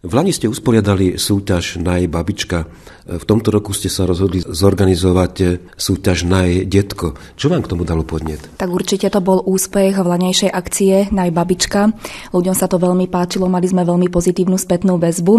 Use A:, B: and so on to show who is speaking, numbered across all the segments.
A: V Lani ste usporiadali súťaž Naj babička. V tomto roku ste sa rozhodli zorganizovať súťaž Naj detko. Čo vám k tomu dalo podnet?
B: Tak určite to bol úspech vlaňajšej akcie Naj babička. Ľuďom sa to veľmi páčilo, mali sme veľmi pozitívnu spätnú väzbu.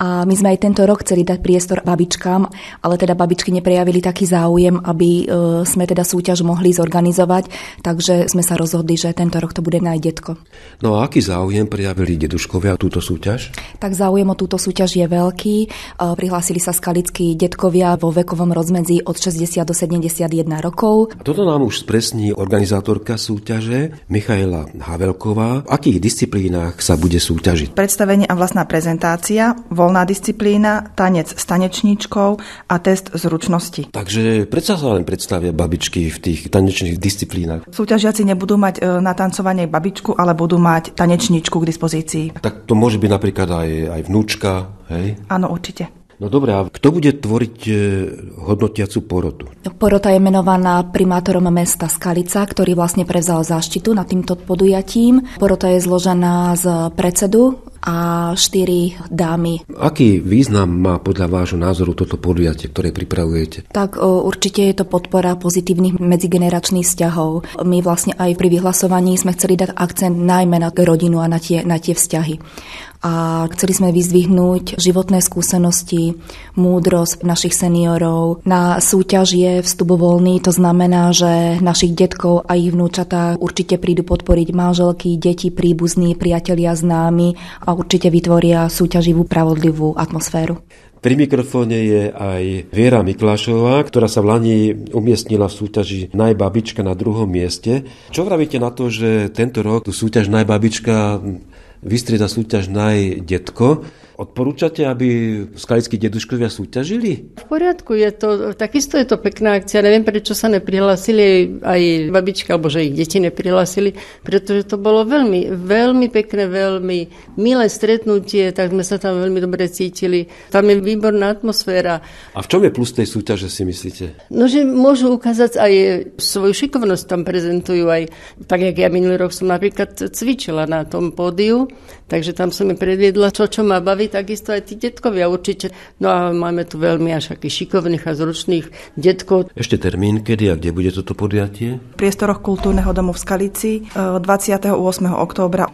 B: A my sme aj tento rok chceli dať priestor babičkám, ale teda babičky neprejavili taký záujem, aby sme teda súťaž mohli zorganizovať. Takže sme sa rozhodli, že tento rok to bude Naj detko.
A: No a aký záujem prejavili deduškovia túto súťaž?
B: Tak záujem o túto súťaž je veľký. Prihlásili sa skalickí detkovia vo vekovom rozmedzi od 60 do 71 rokov.
A: A toto nám už spresní organizátorka súťaže Michaela Havelková. V akých disciplínach sa bude súťažiť?
C: Predstavenie a vlastná prezentácia, voľná disciplína, tanec s tanečníčkou a test zručnosti.
A: Takže predsa sa len predstavia babičky v tých tanečných disciplínach.
C: Súťažiaci nebudú mať na tancovanie babičku, ale budú mať tanečníčku k dispozícii.
A: Tak to môže byť napríklad aj vnúčka, hej?
C: Áno, určite.
A: No dobré, a kto bude tvoriť hodnotiacu porotu?
B: Porota je menovaná primátorom mesta Skalica, ktorý vlastne prevzal záštitu nad týmto podujatím. Porota je zložená z predsedu a 4 dámy.
A: Aký význam má podľa vášho názoru toto podujatie, ktoré pripravujete?
B: Tak určite je to podpora pozitívnych medzigeneračných vzťahov. My vlastne aj pri vyhlasovaní sme chceli dať akcent najmä na rodinu a na tie vzťahy. A chceli sme vyzdvihnúť životné skúsenosti, múdrosť našich seniorov. Na súťaž je vstup voľný, to znamená, že našich detkov a ich vnúčatá určite prídu podporiť manželky, deti, príbuzní, priatelia, známi a určite vytvoria súťaživú, pravodlivú atmosféru.
A: Pri mikrofóne je aj Viera Miklášová, ktorá sa v Lani umiestnila v súťaži Naj babička na 2. mieste. Čo vravíte na to, že tento rok tú súťaž Naj babička vystrieda súťaž Naj detko? Odporúčate, aby skalickí deduškovia súťažili?
D: V poriadku, takisto je to pekná akcia. Neviem, prečo sa neprihlásili aj babička, alebo že ich deti neprihlásili, pretože to bolo veľmi, veľmi pekné, veľmi milé stretnutie, tak sme sa tam veľmi dobre cítili. Tam je výborná atmosféra.
A: A v čom je plus tej súťaže, si myslíte?
D: No, že môžu ukázať aj svoju šikovnosť, tam prezentujú aj, tak jak ja minulý rok som napríklad cvičila na tom pódiu, takže tam som mi predviedla, čo ma baví, takisto aj tí detkovia určite. No a máme tu veľmi až akých šikovných a zručných detkov.
A: Ešte termín, kedy a kde bude toto podujatie?
C: V priestoroch Kultúrneho domu v Skalici 28. októbra.